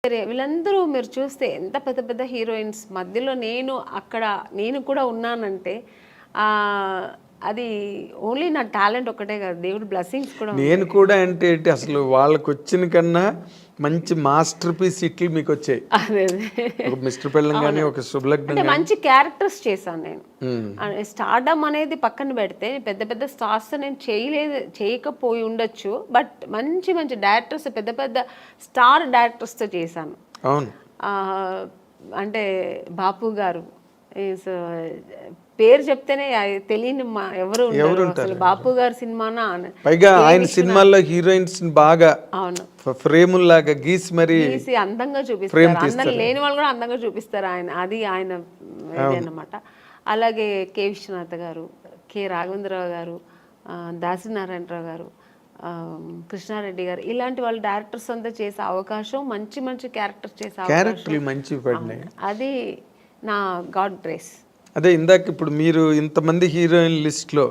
సరే వీళ్ళందరూ మీరు చూస్తే ఎంత పెద్ద పెద్ద హీరోయిన్స్ మధ్యలో నేను కూడా ఉన్నానంటే అది ఓన్లీ నా టాలెంట్ ఒకటే కాదు, దేవుడి బ్లెస్సింగ్స్ కూడా. నేను కూడా అంటే ఏంటి అసలు వాళ్ళకి వచ్చిన కన్నా మంచి మాస్టర్ పీస్ ఇట్లు మీకు వచ్చాయి. అదే ఒక మిస్టర్ పెళ్ళం కానీ ఒక శుభలగ్నం అంటే మంచి క్యారెక్టర్స్ చేశాను నేను. స్టార్డమ్ అనేది పక్కన పెడితే పెద్ద పెద్ద స్టార్స్ నేను చేయకపోయి ఉండొచ్చు, బట్ మంచి మంచి డైరెక్టర్స్, పెద్ద పెద్ద స్టార్ డైరెక్టర్స్తో చేశాను. అవును. అంటే బాపు గారు పేరు చెప్తేనే తెలియని ఎవరు అసలు బాపు గారి సినిమానా. పైగా ఆయన సినిమాల్లో హీరోయిన్స్ బాగా అవును ఫ్రేముల్లాగా గీసి మరి అందంగా చూపిస్తారు, అందం లేని వాళ్ళు కూడా అందంగా చూపిస్తారు ఆయన, అది ఆయన అన్నమాట. అలాగే కె విశ్వనాథ్ గారు, కె రాఘవేంద్రరావు గారు, దాసనారాయణరావు గారు, కృష్ణారెడ్డి గారు, ఇలాంటి వాళ్ళు డైరెక్టర్స్ అంతా చేసే అవకాశం, మంచి మంచి క్యారెక్టర్స్ చేసే అవకాశం, మంచి పడినాయి. అది నా గాడ్ గ్రేస్. అదే ఇందాక ఇప్పుడు మీరు ఇంతమంది హీరోయిన్ లిస్ట్లో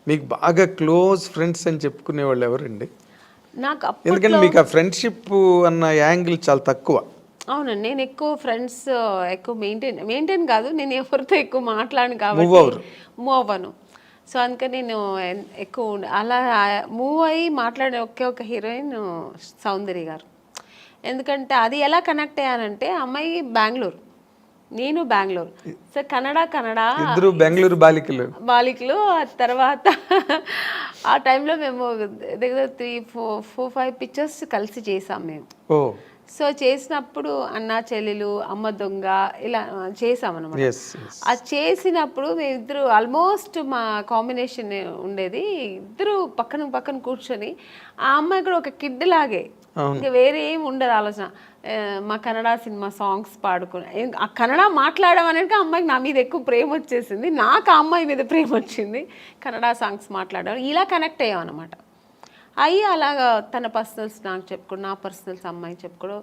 మీకు బాగా క్లోజ్ ఫ్రెండ్స్ అని చెప్పుకునే వాళ్ళు ఎవరండి? నాకు ఎందుకంటే మీకు ఆ ఫ్రెండ్షిప్ అన్న యాంగిల్ చాలా తక్కువ. అవునండి, నేను ఎక్కువ ఫ్రెండ్స్ ఎక్కువ మెయింటైన్ కాదు, నేను ఎవరితో ఎక్కువ మాట్లాడను కాబట్టి మూవ్ అవ్వను. సో అందుకని నేను ఎక్కువ అలా మూవ్ అయ్యి మాట్లాడే ఒక హీరోయిన్ సౌందర్య గారు. ఎందుకంటే అది ఎలా కనెక్ట్ అయ్యానంటే, అమ్మాయి బెంగళూరు, నేను బెంగళూరు. సో ఇద్దరు బెంగళూరు బాలికలు. తర్వాత ఆ టైంలో మేము దగ్గర 3-4-5 పిక్చర్స్ కలిసి చేసాం మేము. సో చేసినప్పుడు అన్న చెల్లెలు, అమ్మ దొంగ, ఇలా చేసామన్నమాట. అది చేసినప్పుడు మేమిద్దరు ఆల్మోస్ట్ మా కాంబినేషన్ ఉండేది, ఇద్దరు పక్కన పక్కన కూర్చొని, ఆ అమ్మాయి కూడా ఒక కిడ్ లాగే, ఇంకా వేరే ఏం ఉండదు ఆలోచన. మా కన్నడ సినిమా సాంగ్స్ పాడుకుని, ఆ కన్నడ మాట్లాడడం అనేది అమ్మాయికి నా మీద ఎక్కువ ప్రేమ వచ్చేసింది, నాకు ఆ అమ్మాయి మీద ప్రేమ వచ్చింది. కన్నడ సాంగ్స్ మాట్లాడడం, ఇలా కనెక్ట్ అయ్యాం అనమాట. అయ్యి అలాగా తన పర్సనల్స్ నాకు చెప్పుకోవడం, నా పర్సనల్స్ అమ్మాయి చెప్పుకోవడం.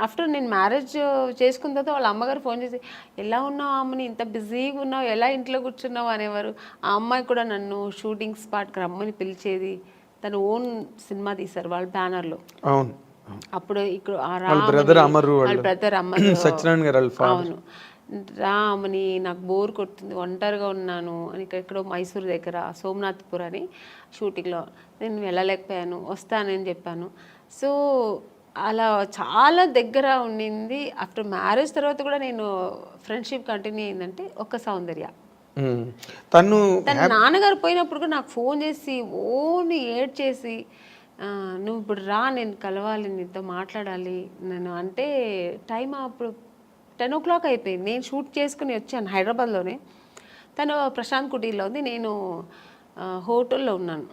ఆఫ్టర్ నేను మ్యారేజ్ చేసుకున్న తర్వాత వాళ్ళ అమ్మగారు ఫోన్ చేసి, ఎలా ఉన్నావు అమ్మని, ఇంత బిజీగా ఉన్నావు, ఎలా ఇంట్లో కూర్చున్నావు అనేవారు. ఆ అమ్మాయి కూడా నన్ను షూటింగ్ స్పాట్కి రమ్మని పిలిచేది. తన ఓన్ సినిమా తీశారు వాళ్ళ బ్యానర్లో. అవును. అప్పుడు ఇక్కడ బ్రదర్ అమరు, అవును, రామని నాకు బోర్ కొడుతుంది, ఒంటరిగా ఉన్నాను అని, ఇక్కడెక్కడో మైసూర్ దగ్గర సోమనాథ్పూర్ అని షూటింగ్లో నేను వెళ్ళలేకపోయాను, వస్తానని చెప్పాను. సో అలా చాలా దగ్గర ఉండింది. ఆఫ్టర్ మ్యారేజ్ తర్వాత కూడా నేను ఫ్రెండ్షిప్ కంటిన్యూ అయిందంటే ఒక సౌందర్య. తన నాన్నగారు పోయినప్పుడు కూడా నాకు ఫోన్ చేసి ఓన్లీ ఏడ్ చేసి, నువ్వు ఇప్పుడు రా, నేను కలవాలి, నీతో మాట్లాడాలి నేను అంటే. టైం అప్పుడు 10 o'clock అయిపోయింది, నేను షూట్ చేసుకుని వచ్చాను హైదరాబాద్లోనే. తను ప్రశాంత్ కుటీర్లో ఉంది, నేను హోటల్లో ఉన్నాను.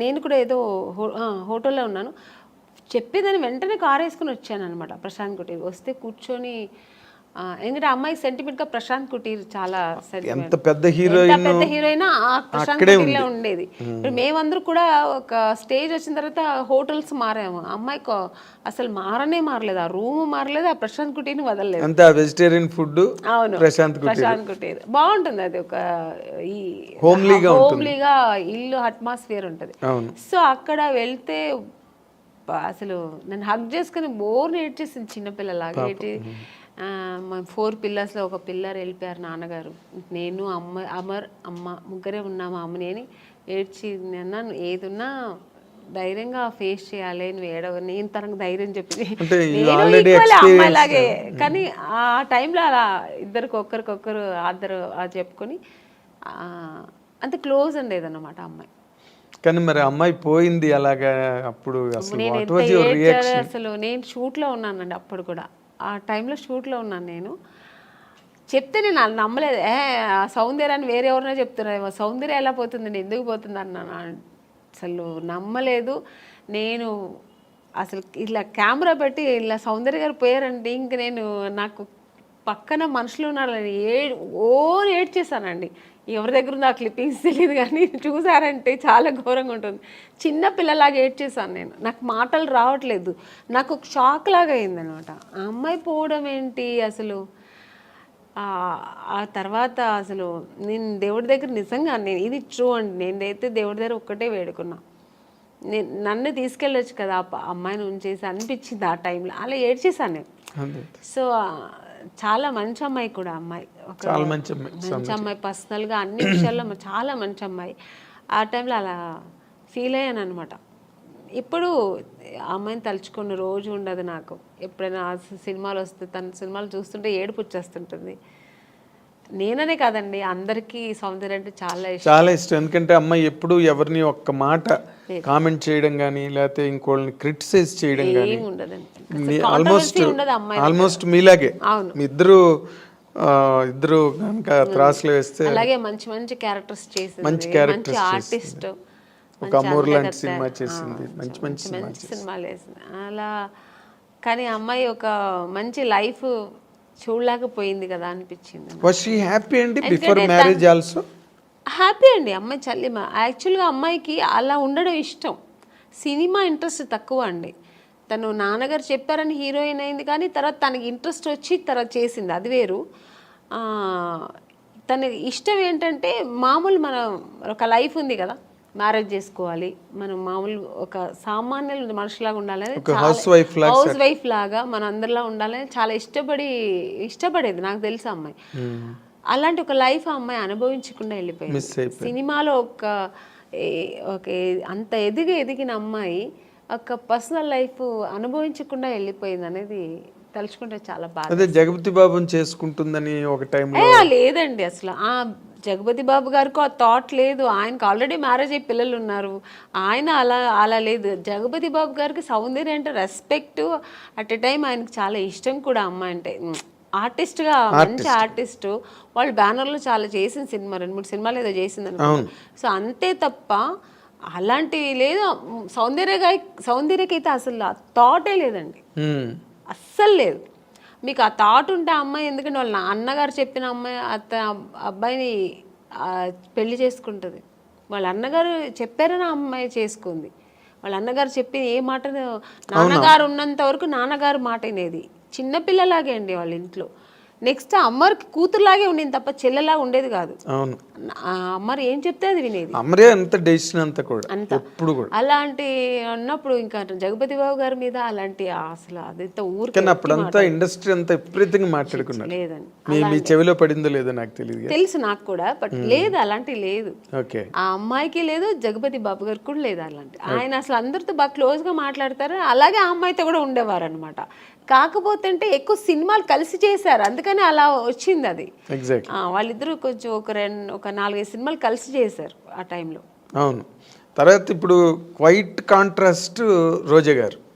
నేను కూడా ఏదో హోటల్లో ఉన్నాను. చెప్పేదాన్ని వెంటనే కారు వేసుకుని వచ్చాను అనమాట ప్రశాంత్ కుటీర్. వస్తే కూర్చొని, ఎందుకంటే అమ్మాయి సెంటిమెంట్ గా ప్రశాంత్ కుటీర్ చాలా ఎంత పెద్ద హీరోయిన్ ఆ ప్రశాంత్ కుటీర్లో ఉండేది. మేమందరూ కూడా ఒక స్టేజ్ వచ్చిన తర్వాత హోటల్స్ మారాము, అమ్మాయికి అసలు మారలేదు, ఆ రూమ్ మారలేదు, ఆ ప్రశాంత్ కుటీర్ని వదలలేదు. అంతే వెజిటేరియన్ ఫుడ్. అవును, ప్రశాంత్ కుటీర్ బాగుంటుంది, అది ఒక ఈ హోమ్లీగా ఇల్లు అట్మాస్ఫియర్ ఉంటుంది. సో అక్కడ వెళ్తే అసలు నన్ను హగ్ చేసుకుని బోర్ ఏడ్చేసింది, చిన్నపిల్లలాగా ఏడ్చి. మా 4 పిల్లర్స్లో ఒక పిల్లర్ వెళ్ళిపోయారు నాన్నగారు, నేను అమ్మ ముగ్గురే ఉన్నాము, అమ్మని అని ఏడ్చి. అన్నాను, ఏదున్నా ధైర్యంగా ఫేస్ చేయాలి, నువ్వు నేను తనకు ధైర్యం చెప్పింది, అమ్మాయిలాగే. కానీ ఆ టైంలో అలా ఒకరికొకరు ఆద్దరు చెప్పుకొని అంత క్లోజ్ ఉండేదన్నమాట అమ్మాయి. కానీ మరి అమ్మాయి పోయింది అలాగా, అప్పుడు అసలు నేను షూట్లో ఉన్నానండి అప్పుడు కూడా. ఆ టైంలో షూట్లో ఉన్నాను నేను. చెప్తే నేను నమ్మలేదు, సౌందర్యాన్ని వేరే ఎవరైనా చెప్తున్నారు, సౌందర్య ఎలా పోతుంది, ఎందుకు పోతుంది అన్నాను. అసలు నమ్మలేదు నేను. అసలు ఇలా కెమెరా పెట్టి ఇలా సౌందర్య గారు పోయారంటే ఇంక నాకు పక్కన మనుషులు ఉన్నారని ఏడ్చేసానండి. ఎవరి దగ్గర ఉంది ఆ క్లిప్పింగ్స్ తెలియదు, కానీ చూసారంటే చాలా ఘోరంగా ఉంటుంది. చిన్న పిల్లలాగా ఏడ్చేసాను నేను, నాకు మాటలు రావట్లేదు, నాకు ఒక షాక్ లాగా అయిందనమాట. ఆ అమ్మాయి పోవడం ఏంటి అసలు. ఆ తర్వాత అసలు నేను దేవుడి దగ్గర నిజంగా ఇది ట్రూ అండి, నేనైతే దేవుడి దగ్గర ఒక్కటే వేడుకున్నా, నన్ను తీసుకెళ్ళొచ్చు కదా అమ్మాయిని ఉంచేసి అనిపించింది ఆ టైంలో. అలా ఏడ్చేసాను నేను. అదే. సో చాలా మంచి అమ్మాయి కూడా అమ్మాయి, ఒక చాలా మంచి అమ్మాయి. మంచి అమ్మాయి, పర్సనల్గా అన్ని విషయాల్లో చాలా మంచి అమ్మాయి. ఆ టైంలో అలా ఫీల్ అయ్యాను అనమాట. ఇప్పుడు ఆ అమ్మాయిని తలుచుకున్న రోజు ఉండదు నాకు. ఎప్పుడైనా సినిమాలు వస్తే తన సినిమాలు చూస్తుంటే ఏడుపు వచ్చేస్తుంటుంది. నేననే కాదండి, అందరికీ సౌందర్య అంటే చాలా ఇష్టం. చాలా ఇష్టం. ఎందుకంటే అమ్మాయి ఎప్పుడు ఎవరిని ఒక్క మాట కామెంట్ చేయడం కానీ లేకపోతే ఇంకోళ్ళని క్రిటిసైజ్ చేయడం కానీ ఏమి ఉండదండి, ఆల్మోస్ట్ మీలాగే. అవును. మీ ఇద్దరు కనుక త్రాసులు వేస్తే అలాగే మంచి మంచి క్యారెక్టర్స్ చేసింది, మంచి మంచి ఆర్టిస్ట్, ఒక అమూర్ లాంటి సినిమా చేసింది, మంచి మంచి సినిమాలు వేసింది అలా. కానీ అమ్మాయి ఒక మంచి లైఫ్ చూడలేకపోయింది కదా అనిపించింది. వాస్ షీ హ్యాపీ అండి బిఫోర్ మ్యారేజ్ ఆల్సో? హ్యాపీ అండి అమ్మాయి. చల్లిమ యాక్చువల్గా అమ్మాయికి అలా ఉండడం ఇష్టం. సినిమా ఇంట్రెస్ట్ తక్కువ అండి. తను నాన్నగారు చెప్పారని హీరోయిన్ అయింది, కానీ తర్వాత తనకి ఇంట్రెస్ట్ వచ్చి తర్వాత చేసింది, అది వేరు. తన ఇష్టం ఏంటంటే మామూలు మన ఒక లైఫ్ ఉంది కదా, మ్యారేజ్ చేసుకోవాలి, మనం మామూలు ఒక సామాన్యులు మనుషులాగా ఉండాలని, హౌస్ వైఫ్ లాగా మన అందరిలా ఉండాలని చాలా ఇష్టపడేది నాకు తెలుసు అమ్మాయి. అలాంటి ఒక లైఫ్ ఆ అమ్మాయి అనుభవించకుండా వెళ్ళిపోయింది. సినిమాలో ఒక అంత ఎదిగిన అమ్మాయి ఒక పర్సనల్ లైఫ్ అనుభవించకుండా వెళ్ళిపోయింది అనేది తలుచుకుంటే చాలా బాధ. అదే జగపతి బాబుని చేసుకుంటుందని ఒక టైంలో లేదండి, అసలు ఆ జగపతి బాబు గారికి ఆ థాట్ లేదు. ఆయనకు ఆల్రెడీ మ్యారేజ్ అయ్యి పిల్లలు ఉన్నారు. ఆయన అలా లేదు. జగపతి బాబు గారికి సౌందర్య అంటే రెస్పెక్ట్, అట్ ఎ టైం ఆయనకు చాలా ఇష్టం కూడా అమ్మాయి అంటే. ఆర్టిస్ట్గా మంచి ఆర్టిస్ట్, వాళ్ళు బ్యానర్లో చాలా చేసిన సినిమా 2-3 సినిమాలు ఏదో చేసింది అనుకో. సో అంతే తప్ప అలాంటివి లేదు. సౌందర్యకైతే అసలు ఆ థాటే లేదండి, అస్సలు లేదు. మీకు ఆ థాట్ ఉంటే ఆ అమ్మాయి, ఎందుకంటే వాళ్ళ అన్నగారు చెప్పిన అమ్మాయి అబ్బాయిని పెళ్లి చేసుకుంటుంది. వాళ్ళ అన్నగారు చెప్పారని ఆ అమ్మాయి చేసుకుంది. వాళ్ళ అన్నగారు చెప్పి ఏ మాట, నాన్నగారు ఉన్నంత వరకు నాన్నగారు మాట వినేది. చిన్నపిల్లలాగే అండి వాళ్ళ ఇంట్లో. నెక్స్ట్ అమ్మకి కూతురులాగే ఉండేది తప్ప చెల్లెలాగా ఉండేది కాదు. అవును, అమ్మరు ఏం చెప్తే అది వినేది. అమ్మరే అంత డెసిషన్ అంతా కూడా ఎప్పుడు కూడా. అలాంటి అన్నప్పుడు ఇంకా జగపతి బాబు గారి మీద అలాంటి అసలు అదంతా ఊరికి అప్పుడంతా ఇండస్ట్రీ అంతా విపరీతంగా మాట్లాడుకున్నారు. లేదండి, మీ చెవిలో పడిందో లేదో నాకు తెలియదు, తెలుసు నాకు కూడా, బట్ లేదు అలాంటి లేదు. ఓకే, ఆ అమ్మాయికి లేదు, జగపతి బాబు గారికి కూడా లేదు అలాంటి. ఆయన అసలు అందరితో బాగా క్లోజ్ గా మాట్లాడతారు. అలాగే ఆ అమ్మాయితో కూడా ఉండేవారు అనమాట. కాకపోతే అంటే ఎక్కువ సినిమాలు కలిసి చేశారు, అందుకని అలా వచ్చింది అది. వాళ్ళిద్దరూ కొంచెం ఒక 4-5 సినిమాలు కలిసి చేశారు ఆ టైంలో. అవును. తర్వాత ఇప్పుడు క్వైట్ కాంట్రాస్ట్ రోజా గారు.